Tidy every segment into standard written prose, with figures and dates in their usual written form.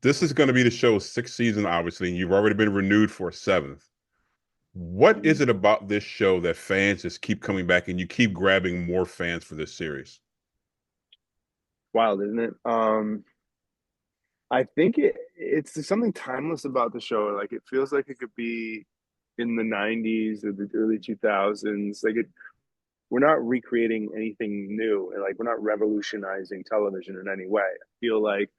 This is going to be the show's sixth season, obviously, and you've already been renewed for a seventh. What is it about this show that fans just keep coming back and you keep grabbing more fans for this series? Wild, isn't it? I think it's something timeless about the show. Like it feels like it could be in the 90s or the early 2000s. We're not recreating anything new, and like we're not revolutionizing television in any way. I feel like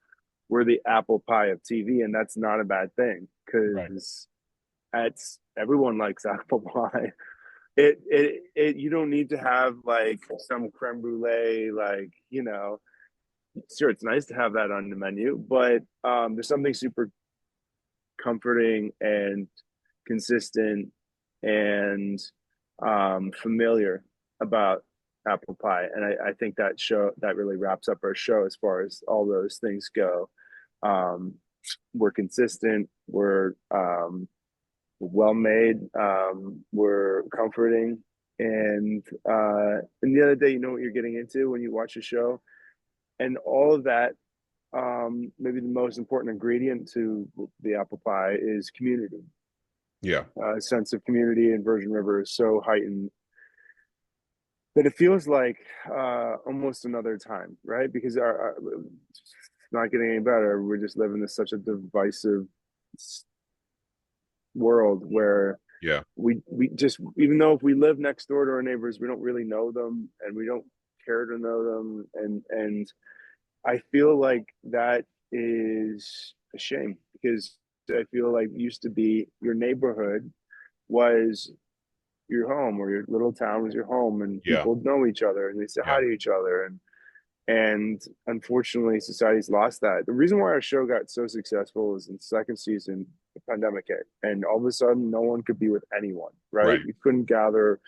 we're the apple pie of TV, and that's not a bad thing Right. because it's everyone likes apple pie. It you don't need to have like some creme brulee, like sure, it's nice to have that on the menu, but there's something super comforting and consistent and familiar about apple pie. And I think that really wraps up our show as far as all those things go. Um, we're consistent, we're well made, we're comforting. And the other day, you know what you're getting into when you watch a show, and all of that, maybe the most important ingredient to the apple pie is community. Yeah. A sense of community in Virgin River is so heightened that it feels like almost another time, right? Because it's not getting any better. We're just living in such a divisive world where Yeah. we just, even though if we live next door to our neighbors, we don't really know them and we don't care to know them, and I feel like that is a shame because I feel like used to be your neighborhood was your home, or your little town was your home, and Yeah. people know each other and they say hi Yeah. to each other, and unfortunately society's lost that. The reason why our show got so successful is in the second season the pandemic hit, and all of a sudden no one could be with anyone, right? Right. You couldn't gather,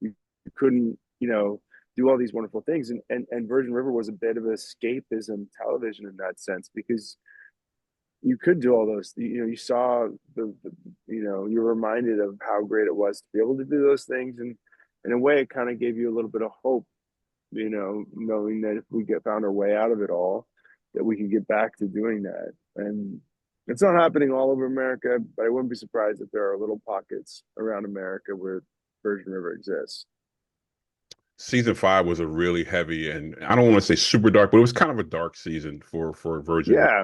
you couldn't, do all these wonderful things, and Virgin River was a bit of escapism television in that sense because you could do all those, you saw you're reminded of how great it was to be able to do those things, and in a way it kind of gave you a little bit of hope, knowing that if we get found our way out of it all, that we can get back to doing that. And it's not happening all over America, but I wouldn't be surprised if there are little pockets around America where Virgin River exists. Season five was a really heavy, and I don't want to say super dark, but it was kind of a dark season for Virgin River. Yeah,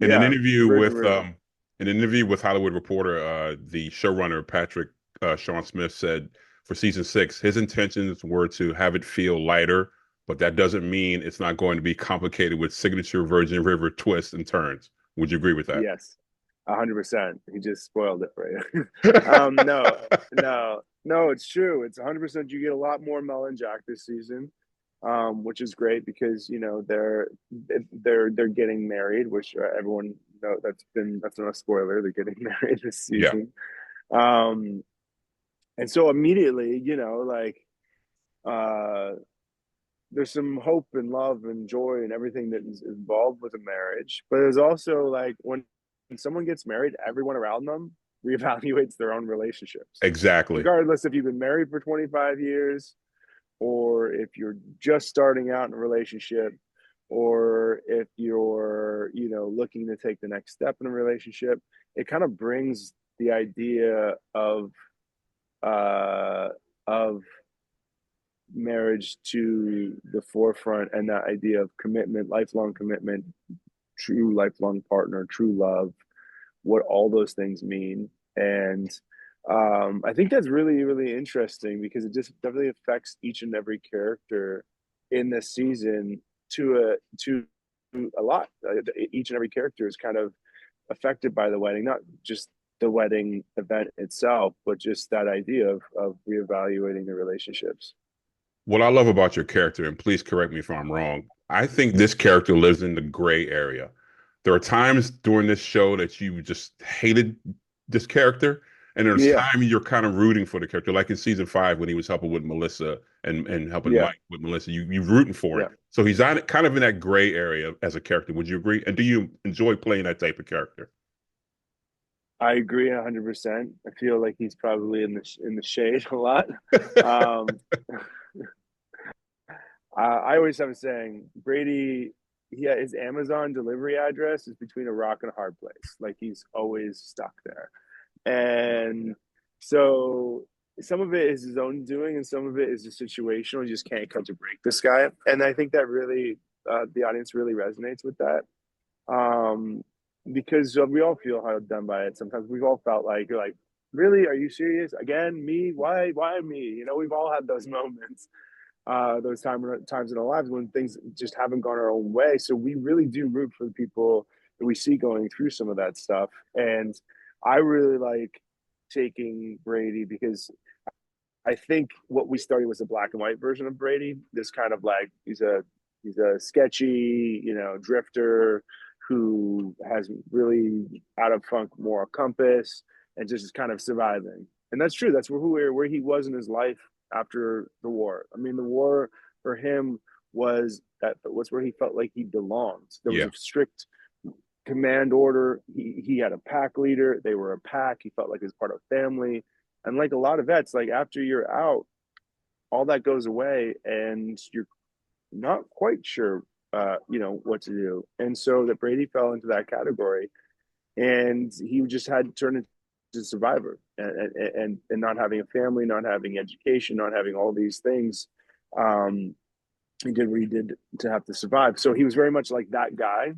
In an yeah, interview Virgin with River. Hollywood Reporter, the showrunner Patrick Sean Smith said for season six, his intentions were to have it feel lighter, but that doesn't mean it's not going to be complicated with signature Virgin River twists and turns. Would you agree with that? Yes, 100%. He just spoiled it for you. No, no, no. It's true. It's 100%. You get a lot more Mel and Jack this season, which is great because they're getting married, which everyone know that's not a spoiler. They're getting married this Yeah. season, um, and so immediately, like uh, there's some hope and love and joy and everything that is involved with a marriage. But there's also like when someone gets married, everyone around them reevaluates their own relationships, Exactly. regardless if you've been married for 25 years or if you're just starting out in a relationship or if you're, looking to take the next step in a relationship. It kind of brings the idea uh, of marriage to the forefront, and that idea of commitment, lifelong commitment, true lifelong partner, true love, what all those things mean. And I think that's really, really interesting because it just definitely affects each and every character in this season to a lot. Each and every character is kind of affected by the wedding, not just the wedding event itself, but just that idea of reevaluating the relationships. What I love about your character, and please correct me if I'm wrong, I think this character lives in the gray area. There are times during this show that you just hated this character, and there's Yeah, time you're kind of rooting for the character, like in season five when he was helping with Melissa and helping yeah, Mike with Melissa. You rooting for him. yeah. So he's on, kind of in that gray area as a character. Would you agree? And do you enjoy playing that type of character? I agree 100%. I feel like he's probably in the shade a lot. Um, I always have a saying, Brady, yeah, his Amazon delivery address is between a rock and a hard place. Like he's always stuck there. And so some of it is his own doing, and some of it is just situational. You just can't come to break this guy. And I think that really, the audience really resonates with that. Um, because we all feel hard done by it. Sometimes we've all felt like, you're like, really? Are you serious? Again, me? Why me? You know, we've all had those moments, those times in our lives when things just haven't gone our own way. So we really do root for the people that we see going through some of that stuff. And I really like taking Brady because I think what we started was a black and white version of Brady. This kind of like he's a sketchy, drifter who has really out of funk moral compass and just is kind of surviving. And that's true. That's where he was in his life after the war. I mean, the war for him was where he felt like he belonged. There was Yeah. a strict command order. He had a pack leader. They were a pack. He felt like he was part of family. And like a lot of vets, like after you're out, all that goes away, and you're not quite sure, what to do. And so that Brady fell into that category, and he just had to turn into a survivor, and not having a family, not having education, not having all these things. Um, he did what he did to have to survive. So he was very much like that guy.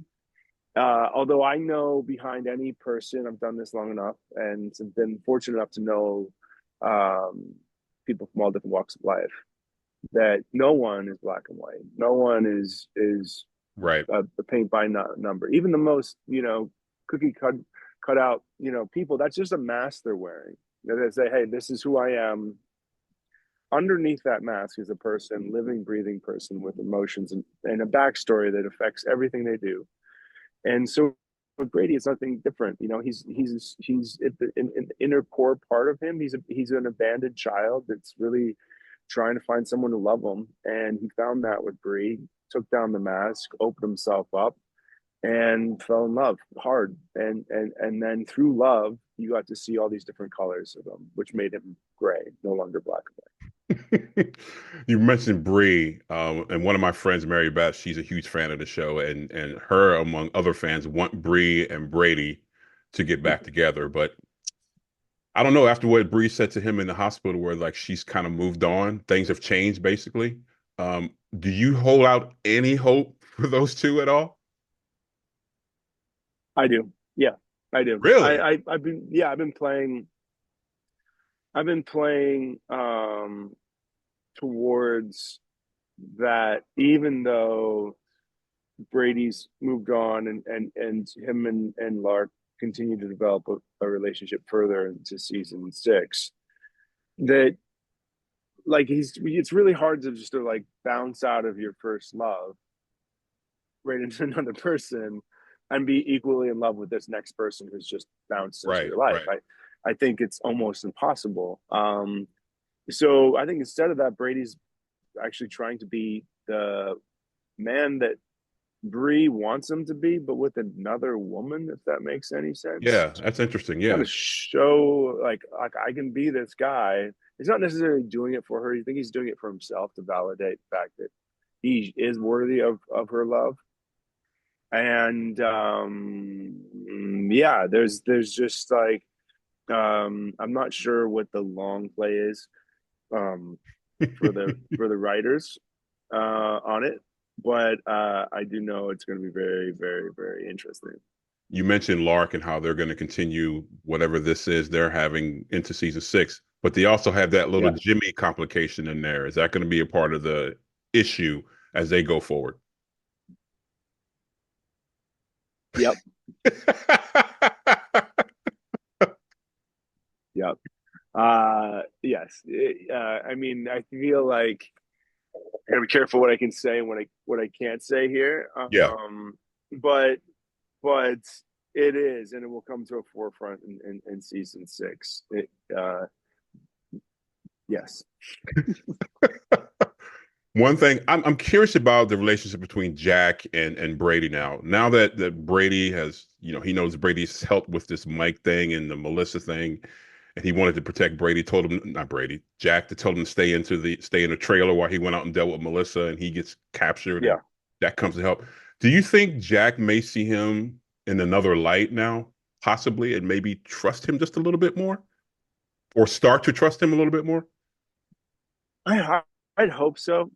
Although I know behind any person, I've done this long enough and have been fortunate enough to know um, people from all different walks of life, that no one is black and white. No one is Right. a paint by number. Even the most cookie cut out people. That's just a mask they're wearing. They say, "Hey, this is who I am." Underneath that mask is a person, living, breathing person with emotions and a backstory that affects everything they do. And so with Brady, it's nothing different. He's in the inner core part of him. He's an abandoned child that's really trying to find someone to love him, and he found that with Bree. Took down the mask, opened himself up, and fell in love hard. And then through love, you got to see all these different colors of him, which made him gray, no longer black and white. You mentioned Bree, and one of my friends, Mary Beth, she's a huge fan of the show, and her, among other fans, want Bree and Brady to get back together. But I don't know, after what Bree said to him in the hospital, where like she's kind of moved on, things have changed basically. Do you hold out any hope for those two at all? I do, yeah, I do. Really? I've been playing towards that, even though Brady's moved on, and him and Lark continue to develop a relationship further into season six. That like it's really hard to just like bounce out of your first love right into another person and be equally in love with this next person who's just bounced into Right, your life. right. I think it's almost impossible. So I think instead of that, Brady's actually trying to be the man that Bree wants him to be, but with another woman, if that makes any sense. Yeah, that's interesting. Kind Yeah, of show like I can be this guy. He's not necessarily doing it for her. You think he's doing it for himself to validate the fact that he is worthy of her love. And yeah, there's just like I'm not sure what the long play is um for the writers on it, but I do know it's going to be very, very, very interesting. you mentioned Lark and how they're going to continue whatever this is they're having into season six, but they also have that little Yeah. Jimmy complication in there. Is that going to be a part of the issue as they go forward? Yep. Yep. Yes. I mean, I feel like I gotta be careful what I can say and what I can't say here. Yeah. But but it is, and it will come to a forefront in season six. Yes. One thing I'm curious about the relationship between Jack and Brady now. Now that Brady has, he knows Brady's helped with this Mike thing and the Melissa thing, and he wanted to protect Brady, told him not Brady, Jack to tell him to stay in the trailer while he went out and dealt with Melissa and he gets captured and Yeah, Jack comes to help. Do you think Jack may see him in another light now, possibly, and maybe trust him just a little bit more? Or start to trust him a little bit more? I I'd hope so.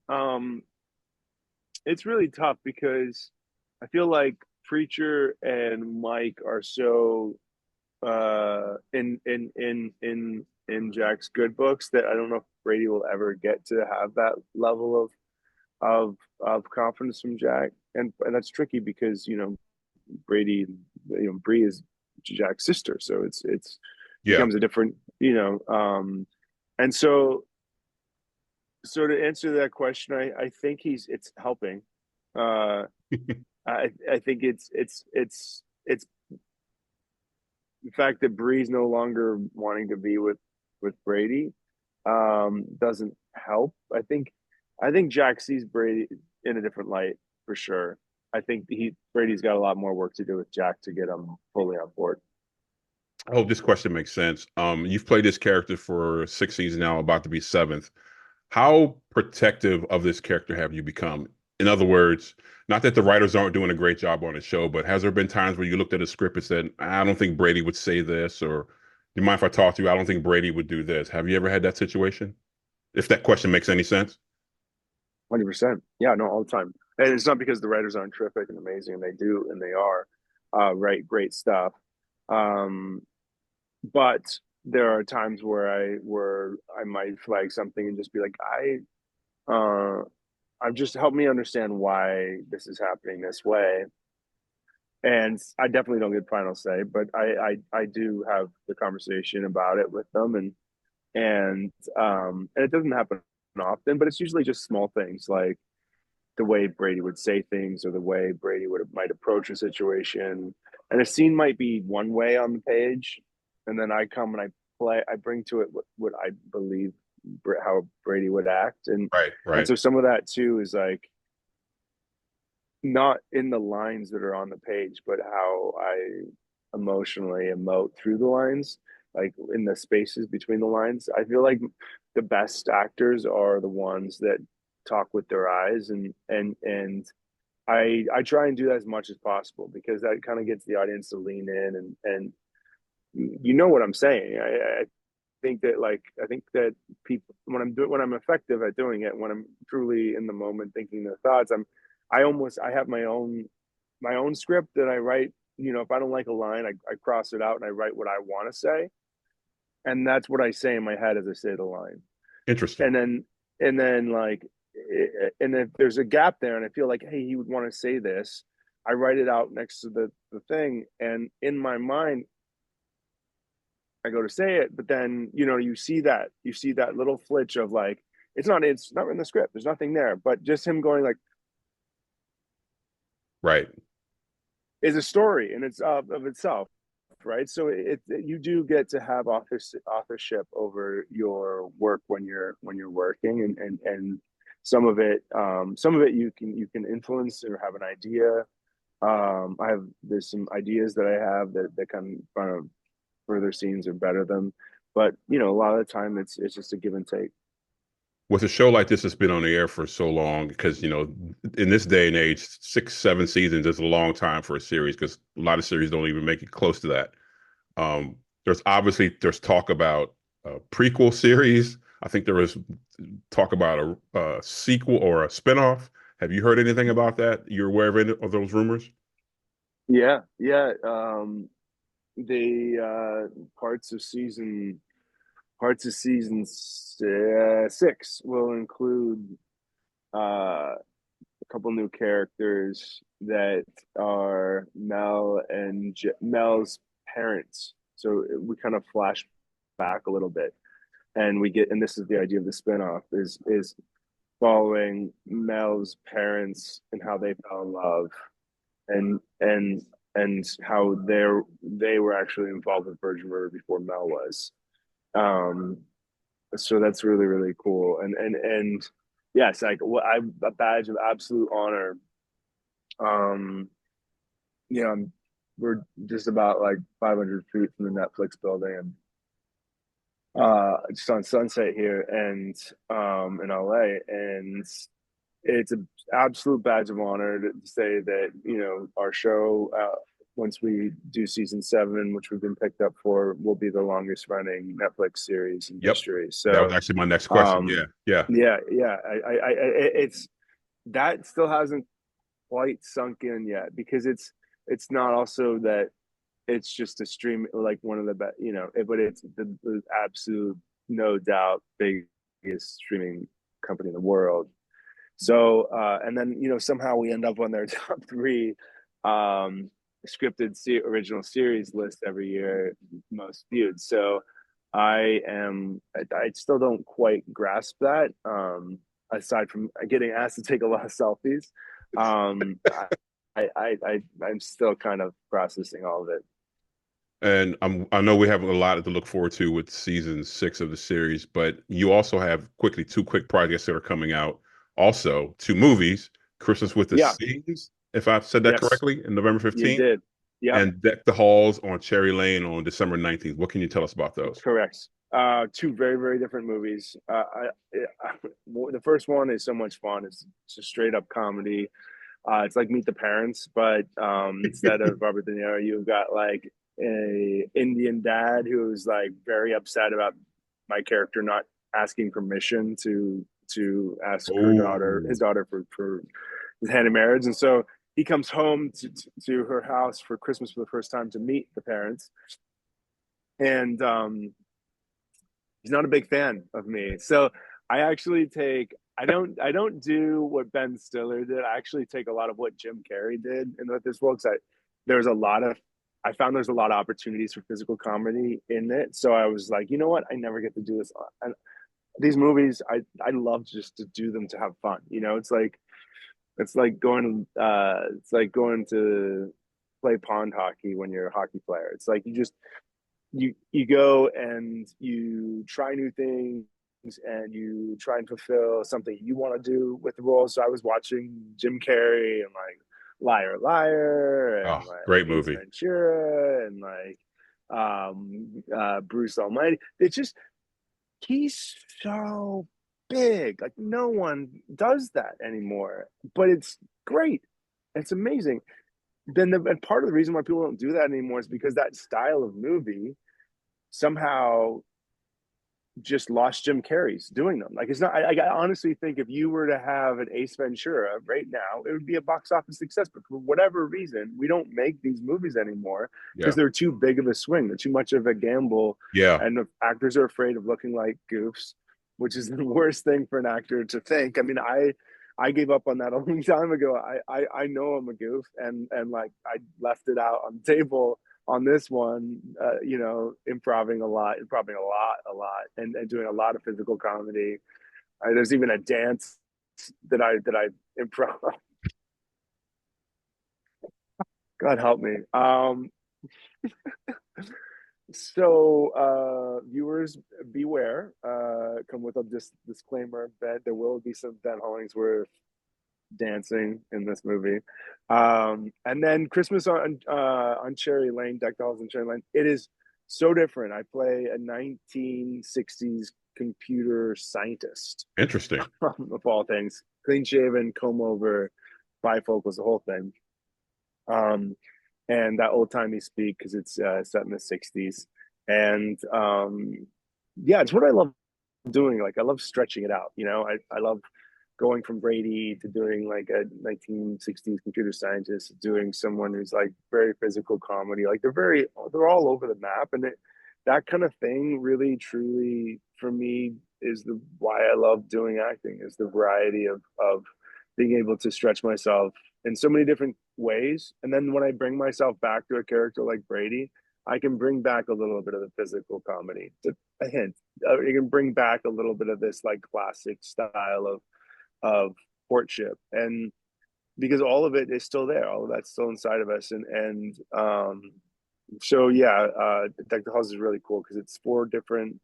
It's really tough because I feel like Preacher and Mike are so in Jack's good books that I don't know if Brady will ever get to have that level of confidence from Jack, and that's tricky because Brady, Bree is Jack's sister, so it's Yeah. becomes a different, and so to answer that question, I think it's helping. Uh, I think it's the fact that Bree's no longer wanting to be with Brady doesn't help. I think Jack sees Brady in a different light for sure. I think Brady's got a lot more work to do with Jack to get him fully on board. I hope this question makes sense. You've played this character for 6 seasons now, about to be seventh. How protective of this character have you become? In other words, not that the writers aren't doing a great job on the show, but has there been times where you looked at a script and said, I don't think Brady would say this, or do you mind if I talk to you? I don't think Brady would do this. Have you ever had that situation? If that question makes any sense. 100%. Yeah, no, all the time. And it's not because the writers aren't terrific and amazing, and they do, and they are, write great stuff. Um, but there are times where I might flag something and just be like, uh, I've just helped me understand why this is happening this way. And I definitely don't get final say, but I do have the conversation about it with them, and it doesn't happen often, but it's usually just small things like the way Brady would say things or the way Brady might approach a situation. And a scene might be one way on the page, and then I come and I bring to it what I believe how Brady would act, Right, and right. so some of that too is like not in the lines that are on the page, but how I emotionally emote through the lines, like in the spaces between the lines. I feel like the best actors are the ones that talk with their eyes, and I try and do that as much as possible because that kind of gets the audience to lean in and you know what I'm saying. I think that I think that people when I'm effective at doing it, when I'm truly in the moment thinking their thoughts, I have my own script that I write. If I don't like a line, I cross it out and I write what I want to say, and that's what I say in my head as I say the line. Interesting. And then and then like and if there's a gap there and I feel like, hey, he would want to say this, I write it out next to the thing, and in my mind I go to say it, but then you see that little flitch of like it's not in the script. There's nothing there, but just him going like Right. is a story and it's of itself, right? So you do get to have authorship over your work when you're working, and some of it you can influence or have an idea. There's some ideas that I have that kind of further scenes or better them. But a lot of the time it's just a give and take. With a show like this that's been on the air for so long, because in this day and age, 6, 7 seasons is a long time for a series because a lot of series don't even make it close to that. There's talk about a prequel series. I think there was talk about a sequel or a spinoff. Have you heard anything about that? You're aware of any of those rumors? Yeah, yeah. The parts of season 6 will include a couple new characters that are Mel's parents. So we kind of flash back a little bit, and this is the idea of the spinoff is following Mel's parents and how they fell in love, and how they were actually involved with Virgin River before Mel was. Um, so that's really really cool, and yes, like I a badge of absolute honor. Um, you know, we're just about like 500 feet from the Netflix building, and just on Sunset here, and in LA, and it's an absolute badge of honor to say that our show, once we do season 7, which we've been picked up for, will be the longest running Netflix series in Yep. history. That was So, actually my next question. um, Yeah. Yeah. yeah, yeah, it's that still hasn't quite sunk in yet, because it's not also that it's just a stream, like one of the best, but it's the absolute, no doubt, biggest streaming company in the world. So, and then somehow we end up on their top three scripted original series list every year, most viewed. So, I still don't quite grasp that. Aside from getting asked to take a lot of selfies, um, I'm still kind of processing all of it. And I know we have a lot to look forward to with season 6 of the series, but you also have quickly two quick projects that are coming out. Also, two movies: Christmas with the Yeah. Singhs, if I've said that Yes, correctly, in November you 15th, did. Yep. and Deck the Halls on Cherry Lane on December 19th. What can you tell us about those? Correct. Two very, very different movies. The first one is so much fun. It's a straight up comedy. It's like Meet the Parents, but instead of Robert De Niro, you've got like a Indian dad who's like very upset about my character not asking permission to ask his Oh, daughter for his hand in marriage, and so he comes home to her house for Christmas for the first time to meet the parents, and he's not a big fan of me. So I don't do what Ben Stiller did. I actually take a lot of what Jim Carrey did in with this world. There's a lot of I found there's a lot of opportunities for physical comedy in it. So I was like, you know what? I never get to do this. And these movies, I love just to do them to have fun. It's like going to play pond hockey when you're a hockey player. It's like you go and you try new things, and you try and fulfill something you want to do with the role. So I was watching Jim Carrey and like Liar Liar oh, and like great Ace movie. Ventura and like Bruce Almighty. It's just he's so big. Like no one does that anymore. But it's great. It's amazing. And part of the reason why people don't do that anymore is because that style of movie somehow just lost Jim Carrey's doing them. Like it's not. I honestly think if you were to have an Ace Ventura right now, it would be a box office success. But for whatever reason, we don't make these movies anymore because Yeah. they're too big of a swing. They're too much of a gamble, Yeah. and the actors are afraid of looking like goofs, which is the worst thing for an actor to think. I mean, I gave up on that a long time ago. I know I'm a goof, and like I left it out on the table on this one, improving a lot, and doing a lot of physical comedy. There's even a dance that I improv. God help me. So viewers beware. Come with a disclaimer that there will be some Ben Hollingsworth dancing in this movie. And then Christmas on Cherry Lane, Deck the Halls on Cherry Lane. It is so different. I play a 1960s computer scientist Interesting. of all things, clean shaven, comb over, bifocals, the whole thing. Um, and that old timey speak because it's set in the 60s. And yeah, it's what I love doing. Like I love stretching it out. I love going from Brady to doing like a 1960s computer scientist, doing someone who's like very physical comedy. Like they're all over the map, and that kind of thing really, truly, for me, is the why I love doing acting, is the variety of being able to stretch myself in so many different ways. And then when I bring myself back to a character like Brady, I can bring back a little bit of the physical comedy. A hint. You can bring back a little bit of this like classic style of courtship, and because all of it is still there, all of that's still inside of us, and so yeah, Deck the Halls is really cool because it's four different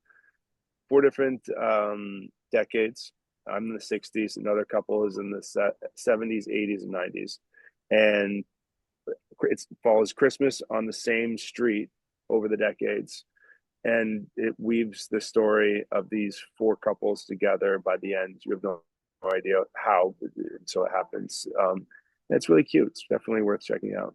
decades, I'm in the 60s. Another couple is in the 70s, 80s, and 90s, and it follows Christmas on the same street over the decades, and it weaves the story of these four couples together. By the end, you have no idea how, so it happens. It's really cute. It's definitely worth checking out.